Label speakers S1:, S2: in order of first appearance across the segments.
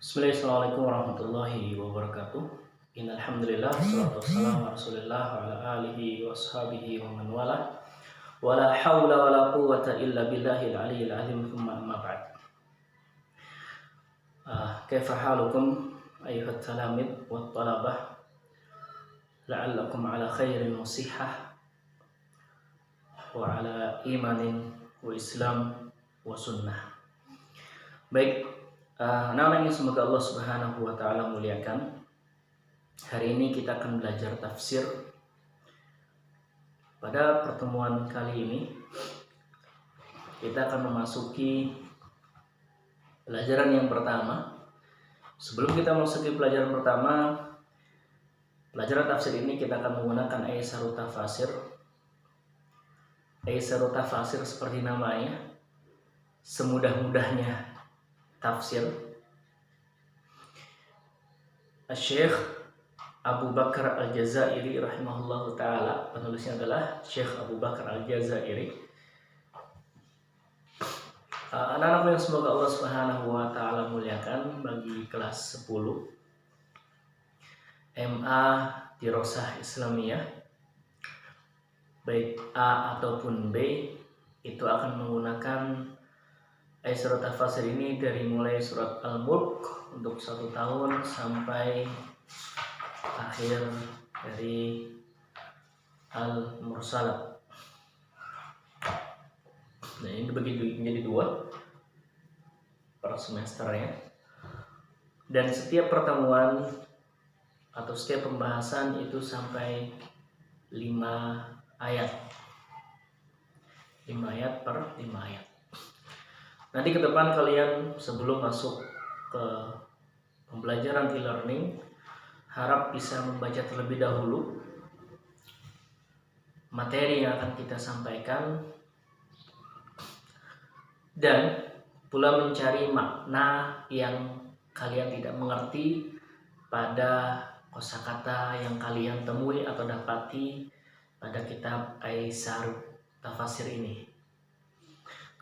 S1: Bismillahirrahmanirrahim warahmatullahi wabarakatuh. Innal hamdalillah wassalatu wassalamu ala Rasulillah wa ala alihi wa ashabihi wa man wala. Wala haula wala quwwata illa billahil aliyyil azim. Tsumma amma ba'd. Kaifa halukum ayyuhat talamid wat talabah? La'allakum ala khairin wa sihhah wa ala imanin wa islam wa sunnah. Baik, anak-anak yang semoga Allah Subhanahu wa taala muliakan. Hari ini kita akan belajar tafsir. Pada pertemuan kali ini kita akan memasuki pelajaran yang pertama. Sebelum kita memasuki pelajaran pertama, pelajaran tafsir ini kita akan menggunakan Aisarut Tafasir. Aisarut Tafasir seperti namanya, semudah-mudahnya tafsir. Syekh Abu Bakar Al-Jazairi rahimahullahu ta'ala, penulisnya adalah Syekh Abu Bakar Al-Jazairi. Anak-anak yang semoga Allah Subhanahu wa ta'ala muliakan, bagi kelas 10 MA Dirosah Islamiyah, baik A ataupun B, itu akan menggunakan Surat Tafsir ini dari mulai surat Al-Mulk untuk 1 tahun sampai akhir dari Al-Mursalat. Nah, ini dibagi menjadi 2 per semesternya. Dan setiap pertemuan atau setiap pembahasan itu sampai 5 ayat. 5 ayat per 5 ayat. Nanti ke depan kalian sebelum masuk ke pembelajaran e-learning, harap bisa membaca terlebih dahulu materi yang akan kita sampaikan dan pula mencari makna yang kalian tidak mengerti pada kosakata yang kalian temui atau dapati pada kitab Aisarut Tafasir ini.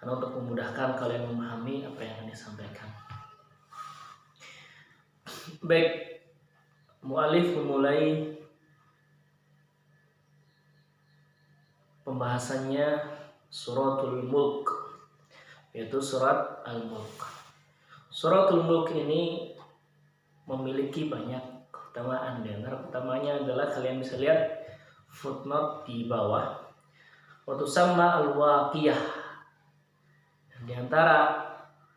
S1: Karena untuk memudahkan kalian memahami apa yang akan disampaikan. Baik, mu'alif memulai pembahasannya suratul Mulk, yaitu surat Al-Mulk. Suratul Mulk ini memiliki banyak keutamaan. Dan utamanya adalah kalian bisa lihat footnote di bawah. Waktu sama al-waqiyah. Di antara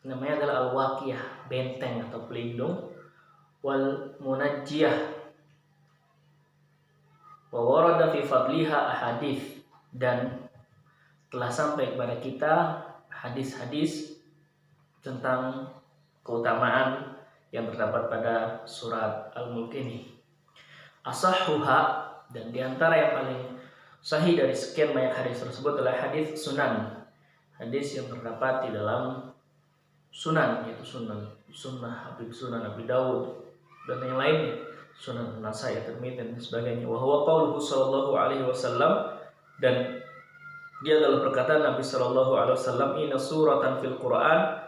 S1: namanya adalah al-waqiyah, benteng atau pelindung, wal munajjiyah, wa warada fi fadliha ahadits, dan telah sampai kepada kita hadis-hadis tentang keutamaan yang terdapat pada surat Al-Mulk ini. Asahhuha, dan di antara yang paling sahih dari sekian banyak hadis tersebut adalah hadis sunan. Hadis yang terdapat di dalam sunan, yaitu sunnah Abi Dawud dan yang lainnya, Sunan Nasai, Tirmidzi dan sebagainya. Wa huwa qauluhu sallallahu alaihi wasallam, dan dia adalah perkataan Nabi sallallahu alaihi wasallam, inna suratan fil Qur'an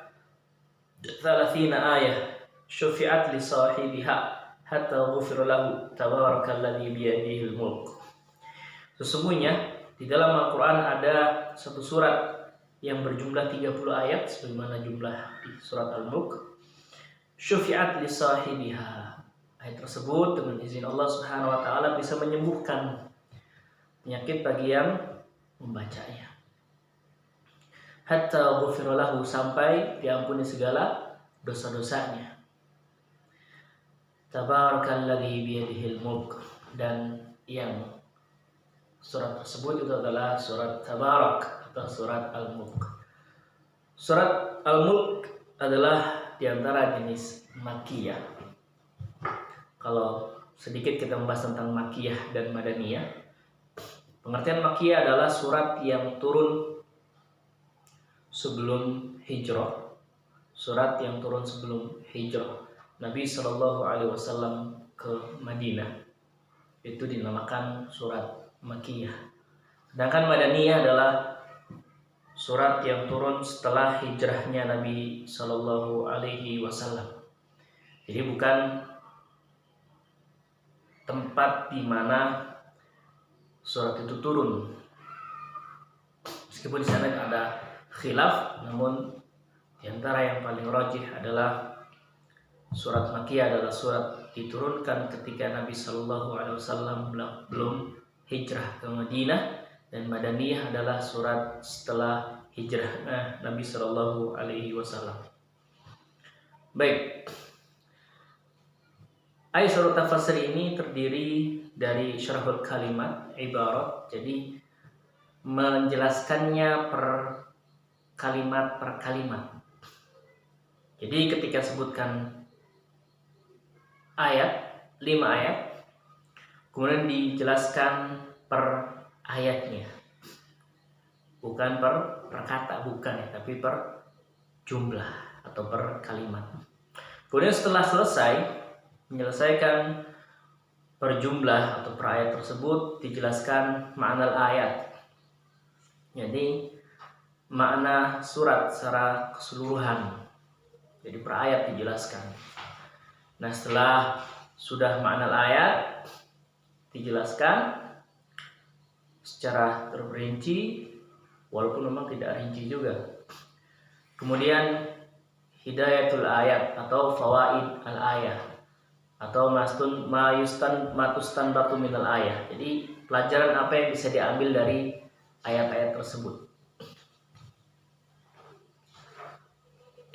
S1: 30 ayah syufi'at li sahibiha hatta ghufira lahu tabarakalladzi bi yadihi al-mulk. Sesungguhnya di dalam Al-Qur'an ada satu surat yang berjumlah 30 ayat sebagaimana jumlah di surat Al-Mulk. Syufi'at li sahibiha. Ayat tersebut dengan izin Allah Subhanahu wa taala bisa menyembuhkan penyakit bagi yang membacanya. Hatta ghufira lahu, sampai diampuni segala dosa-dosanya. Tabarakalladzi biyadihil mulk, dan yang surat tersebut itu adalah surat Tabarak atau surat Al-Mulk. Surat Al-Mulk adalah diantara jenis Makkiyah. Kalau sedikit kita membahas tentang Makkiyah dan Madaniyah, pengertian Makkiyah adalah surat yang turun sebelum hijrah. Surat yang turun sebelum hijrah Nabi Shallallahu Alaihi Wasallam ke Madinah, itu dinamakan surat Makkiyah. Sedangkan Madaniyah adalah surat yang turun setelah hijrahnya Nabi Shallallahu Alaihi Wasallam. Jadi bukan tempat di mana surat itu turun. Meskipun di sana ada khilaf, namun di antara yang paling rajih adalah surat Makkiyah adalah surat diturunkan ketika Nabi Shallallahu Alaihi Wasallam belum hijrah ke Madinah, dan Madaniyah adalah surat setelah hijrah Nabi Shallallahu Alaihi Wasallam. Baik, ayat surat Al-Fasr ini terdiri dari syarhul kalimat, ibarat, jadi menjelaskannya per kalimat per kalimat. Jadi ketika sebutkan ayat, 5 ayat, kemudian dijelaskan per ayatnya, bukan per kata, bukan ya, tapi per jumlah atau per kalimat. Kemudian setelah selesai menyelesaikan per jumlah atau per ayat tersebut, dijelaskan makna ayat, jadi makna surat secara keseluruhan. Jadi per ayat dijelaskan. Nah, setelah sudah makna ayat dijelaskan secara terperinci, walaupun memang tidak rinci juga. Kemudian hidayatul ayat atau fawaid al-ayat atau matustan batu minal ayat. Jadi pelajaran apa yang bisa diambil dari ayat-ayat tersebut.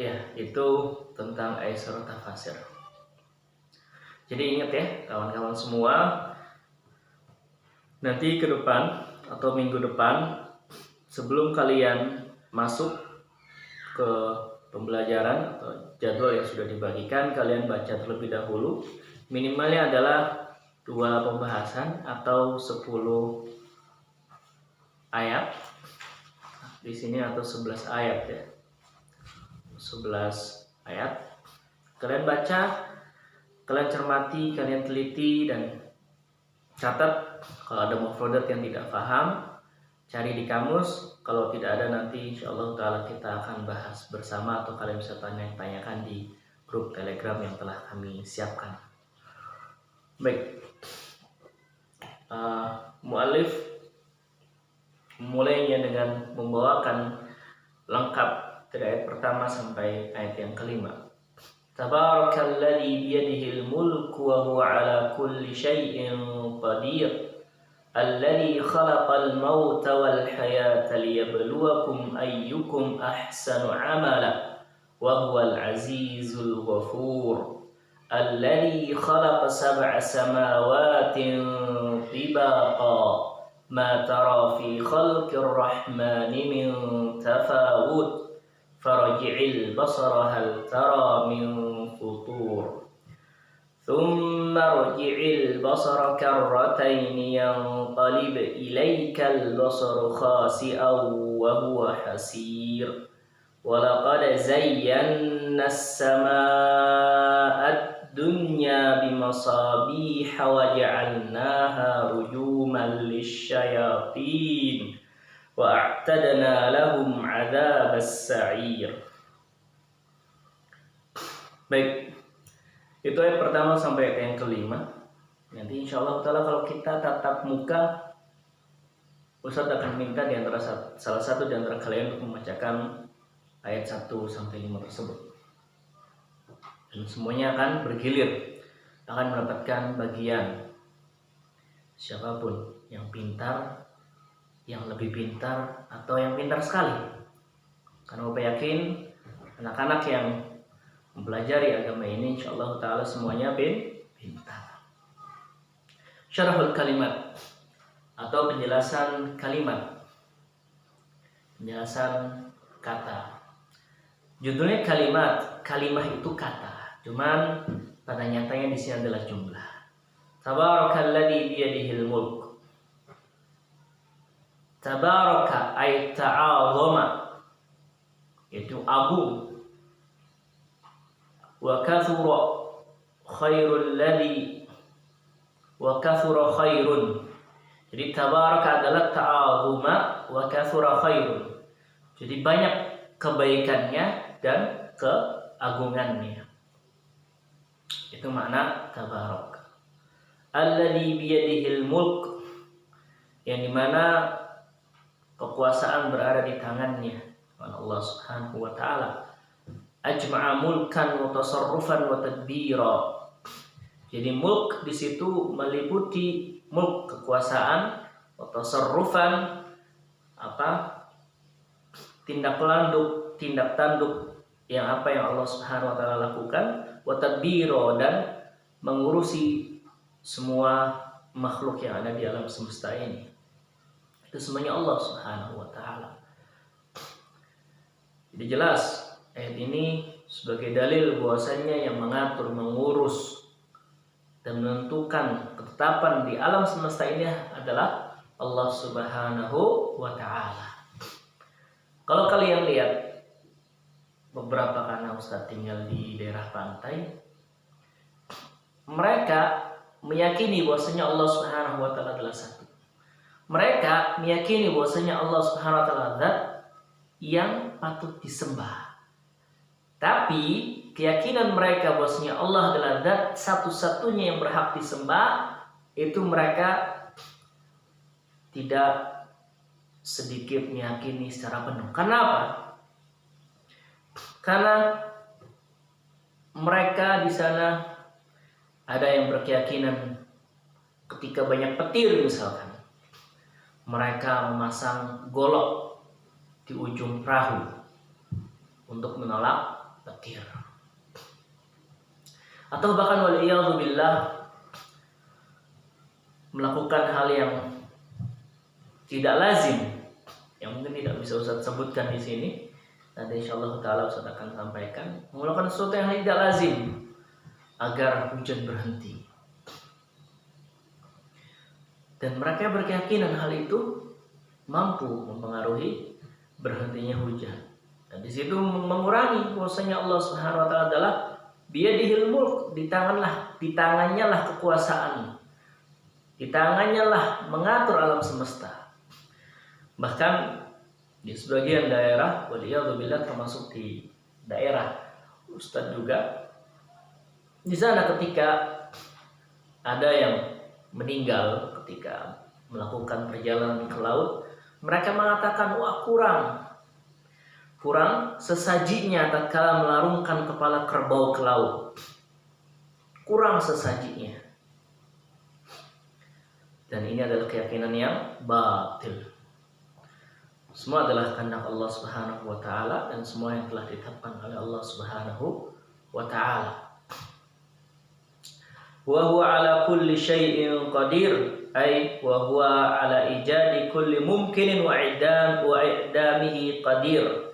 S1: Ya, itu tentang ayat surat Al-Fasr. Jadi ingat ya kawan-kawan semua, nanti ke depan atau minggu depan sebelum kalian masuk ke pembelajaran atau jadwal yang sudah dibagikan, kalian baca terlebih dahulu. Minimalnya adalah 2 pembahasan atau 10 ayat di sini atau 11 ayat ya. 11 ayat. Kalian baca, kalian cermati, kalian teliti dan catat. Kalau ada mufradat yang tidak paham, cari di kamus. Kalau tidak ada, nanti insyaallah ta'ala kita akan bahas bersama, atau kalian bisa tanyakan di grup Telegram yang telah kami siapkan. Baik, mu'alif mulainya dengan membawakan lengkap dari ayat pertama sampai ayat yang kelima. Tabarakalladzi biyadihil mulku wa huwa ala kulli syai'in qadir. Alladzi khalaqal mauta wal hayata liyabluwakum ayyukum ahsanu amala wa huwal azizul ghafur. Alladzi khalaqa sab'a samawatin tibaqa ma tara fi khalqir rahmani min tafawut farji'il basara hal tara min futur. ثم ارجع البصر كرتين ينقلب إليك البصر خاسئا وهو حسير ولقد زينا السماء الدنيا بمصابيح وجعلناها رجوما للشياطين وأعتدنا لهم عذاب السعير. Baik, itu ayat pertama sampai ayat yang kelima. Nanti insya Allah ta'ala kalau kita tatap muka, Ustadz akan minta di antara salah satu di antara kalian untuk membacakan ayat 1 sampai 5 tersebut. Dan semuanya akan bergilir, akan mendapatkan bagian. Siapapun yang pintar, yang lebih pintar, atau yang pintar sekali. Karena Bapak yakin anak-anak yang mempelajari agama ini insyaallah ta'ala semuanya pintar. Syarahul kalimat atau penjelasan kalimat, penjelasan kata. Judulnya kalimat, kalimah itu kata, cuman pada nyatanya di sini adalah jumlah. Tabarakalladzi biyadihil mulk. Tabaraka ay ta'azama, yaitu agung. Wa kathura khairul ladzi wa kathura khairun. Jadi tabaraka adalah ta'azuma wa kathura khairun. Jadi banyak kebaikannya dan keagungannya. Itu makna tabarak. Alladzi biyadihil mulk, yang dimana kekuasaan berada di tangannya, Allah Subhanahu wa taala. Ajma'a mulkan wa tasarrufan wa tadbira. Jadi mulk di situ meliputi mulk kekuasaan, wa tasarrufan tindak landuk, tindak tanduk yang Allah Subhanahu wa taala lakukan, wa tadbira, dan mengurusi semua makhluk yang ada di alam semesta ini. Itu semuanya Allah Subhanahu wa taala. Jadi jelas ayat ini sebagai dalil bahwasanya yang mengatur, mengurus dan menentukan ketetapan di alam semesta ini adalah Allah Subhanahu wa taala. Kalau kalian lihat beberapa, karena Ustaz tinggal di daerah pantai, mereka meyakini bahwasanya Allah Subhanahu wa taala adalah satu. Mereka meyakini bahwasanya Allah Subhanahu wa taala zat yang patut disembah. Tapi keyakinan mereka bahwasanya Allah adalah zat satu-satunya yang berhak disembah, itu mereka tidak sedikit meyakini secara penuh. Karena apa? Karena mereka di sana ada yang berkeyakinan ketika banyak petir misalkan, mereka memasang golok di ujung perahu untuk menolak petir. Atau bahkan waliyadzubillah melakukan hal yang tidak lazim, yang mungkin tidak bisa Ustaz sebutkan di sini. Nanti insyaallah taala Ustaz akan sampaikan, melakukan sesuatu yang tidak lazim agar hujan berhenti. Dan mereka berkeyakinan hal itu mampu mempengaruhi berhentinya hujan. Dan di situ mengurangi bahwasanya Allah Subhanahu wa taala adalah biyadihil mulk, di tangannya lah kekuasaan. Di tangannya lah mengatur alam semesta. Bahkan di sebagian daerah, waliyadzubillah termasuk di daerah Ustadz juga, di sana ketika ada yang meninggal ketika melakukan perjalanan ke laut, mereka mengatakan, wah kurang sesajinya tatkala melarungkan kepala kerbau ke laut. Kurang sesajinya. Dan ini adalah keyakinan yang batil. Semua adalah kehendak Allah Subhanahu wa taala, dan semua yang telah ditetapkan oleh Allah Subhanahu wa taala. Wa huwa ala kulli syai'in qadir, ay wa huwa ala ijadi kulli mumkinin wa i'damihi qadir.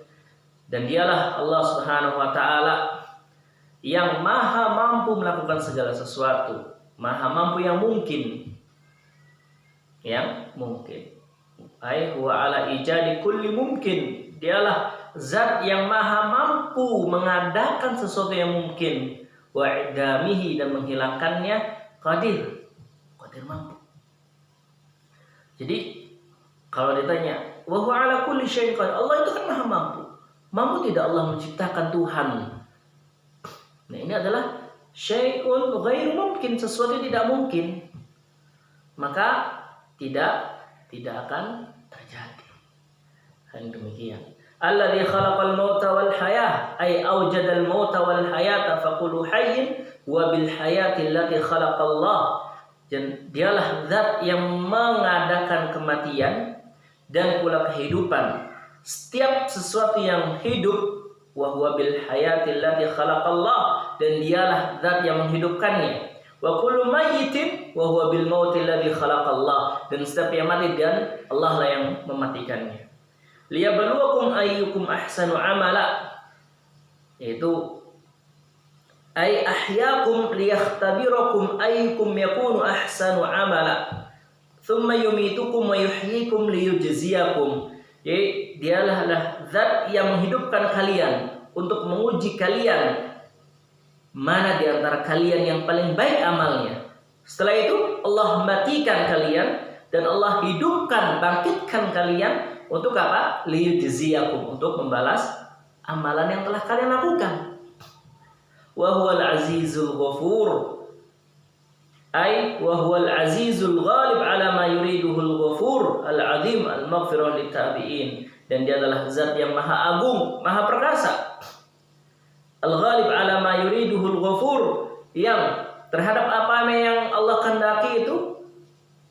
S1: Dan dialah Allah Subhanahu wa taala yang maha mampu melakukan segala sesuatu, maha mampu yang mungkin. Ai huwa ala ijadi kulli mumkin, dialah zat yang maha mampu mengadakan sesuatu yang mungkin, wa idamihi, dan menghilangkannya qadir mampu. Jadi kalau ditanya wa huwa ala kulli syai'in qadir, Allah itu kan maha mampu tidak Allah menciptakan Tuhan? Nah, ini adalah syai'un ghairu mungkin, sesuatu yang tidak mungkin, maka tidak akan terjadi. Hal demikian. Alladzi khalaqal mauta wal hayah, ay awjadal mauta wal hayata faqulu hayyin wa bil hayati allati khalaqallah. Dan dialah zat yang mengadakan kematian dan pula kehidupan setiap sesuatu yang hidup, wa huwa bil hayati allati khalaqallah, dan dialah zat yang menghidupkannya. Wa kullu mayyitin wa huwa bil mauti alladhi khalaqallah, dan setiap yang mati dan Allah lah yang mematikannya. Liyabluwakum ayyukum ahsanu amala, yaitu ay ahyaakum liyakhtabirakum ayyukum yakunu ahsanu amala thumma yumitukum wa yuhyikum liyujziyakum. Jadi dialah zat yang menghidupkan kalian untuk menguji kalian mana di antara kalian yang paling baik amalnya. Setelah itu Allah matikan kalian dan Allah hidupkan, bangkitkan kalian untuk apa? Liyujziyakum, untuk membalas amalan yang telah kalian lakukan. wa huwal azizul ghafur. Ay wa huwal azizul ghalib ala ma yuriduhul ghafur al-azim al-maghfirah lit-tabi'in. Dan dia adalah zat yang maha agung, maha perkasa. Al-ghalib ala ma yuriduhul ghafur, yang terhadap apa yang Allah kehendaki itu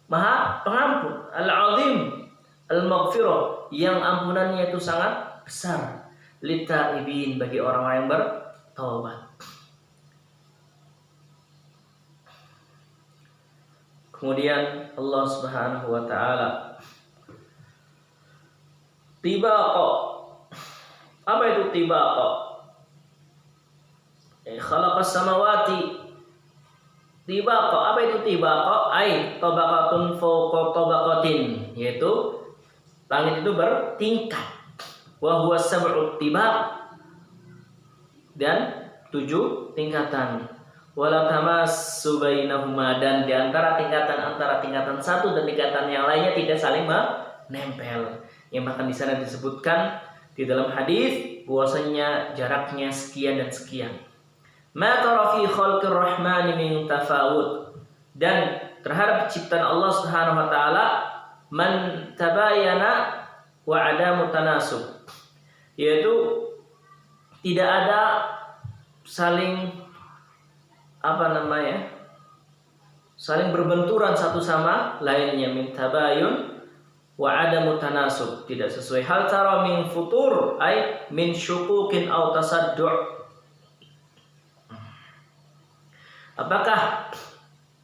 S1: maha pengampun. Al-azim al-maghfirah, yang ampunannya itu sangat besar. Lit-taibin, bagi orang-orang yang bertaubat. Kemudian Allah Subhanahu wa taala, tibaqa. Apa itu tibaqa? Khalaqas samawati tibaqa. Apa itu tibaqa? Ai tabaqatun fawqa tabaqatin, yaitu langit itu bertingkat. Wa huwa sab'u tibaq, dan 7 tingkatan. Wala tamassu bainahuma, dan di antara tingkatan satu dan tingkatan yang lainnya tidak saling menempel. Yang bahkan di sana disebutkan di dalam hadis bahwasanya jaraknya sekian dan sekian. Ma tara fi khalqir rahmani min tafawut, dan terhadap ciptaan Allah Subhanahu wa taala man tabayana wa adamu tanasub, yaitu tidak ada saling saling berbenturan satu sama lainnya. Min tabayun wa adamu tanasub, tidak sesuai. Hal tara min futur, ay min syukukin aw tasaddu'. Apakah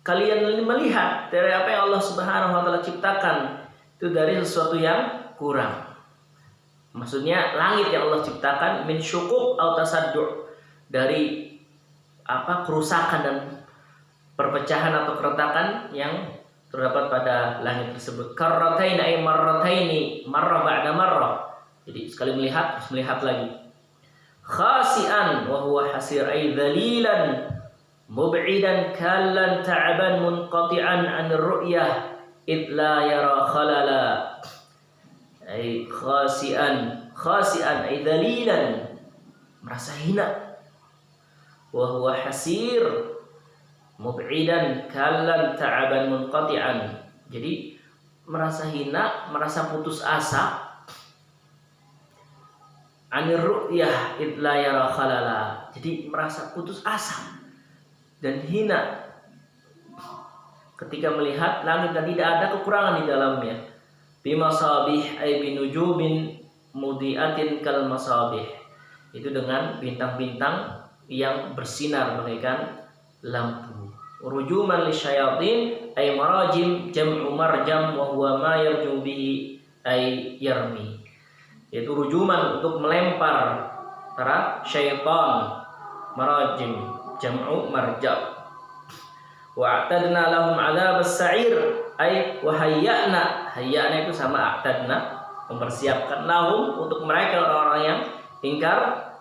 S1: kalian melihat dari apa yang Allah Subhanahu wa taala ciptakan itu dari sesuatu yang kurang? Maksudnya langit yang Allah ciptakan min syukuk aw tasaddu', dari kerusakan dan perpecahan atau keretakan yang terdapat pada langit tersebut. Karratain ay marrataini, marrah ba'da marrah. Jadi sekali melihat terus melihat lagi. Khasi'an wa huwa hasir ay dhalilan mub'idan kallan ta'aban munqati'an 'an ru'yah id la yara khalala. Ay khasi'an ay dhalilan, merasa hina. Wa huwa hasir mub'idan kallan ta'aban munqati'an, jadi merasa hina, merasa putus asa. Anir ru'yah id la yara khalala, jadi merasa putus asa dan hina ketika melihat langit dan tidak ada kekurangan di dalamnya. Bimasabih ay binujubin mudiatin kal masabih, itu dengan bintang-bintang yang bersinar bagaikan lampu. Rujuman lisyayatin ay marajim jam'u marjam wa huwa ma yarju bihi ay yarmi, yaitu rujuman untuk melempar para syaitan. Marajim jam'u marjam. Wa a'tadna lahum 'adzabas sa'ir ay wa hayya'na itu sama a'tadna, mempersiapkan lahum untuk mereka orang-orang yang ingkar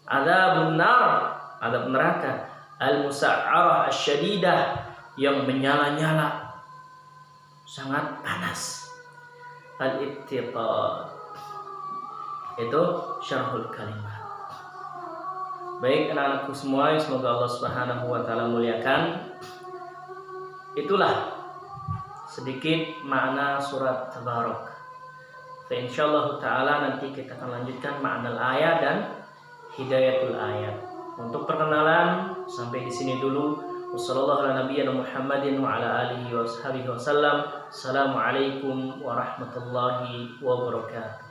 S1: adzabun nar, azab neraka, al-musa'arah asyadidah, yang menyala-nyala, sangat panas. Al-ibtiqad, itu syarhul kalimat. Baik anak-anakku semua, semoga Allah Subhanahu wa taala muliakan. Itulah sedikit makna surat Tabarak. Insyaallah taala nanti kita akan lanjutkan makna ayat dan hidayatul ayat. Untuk perkenalan sampai di sini dulu. Wassalamualaikum warahmatullahi wabarakatuh.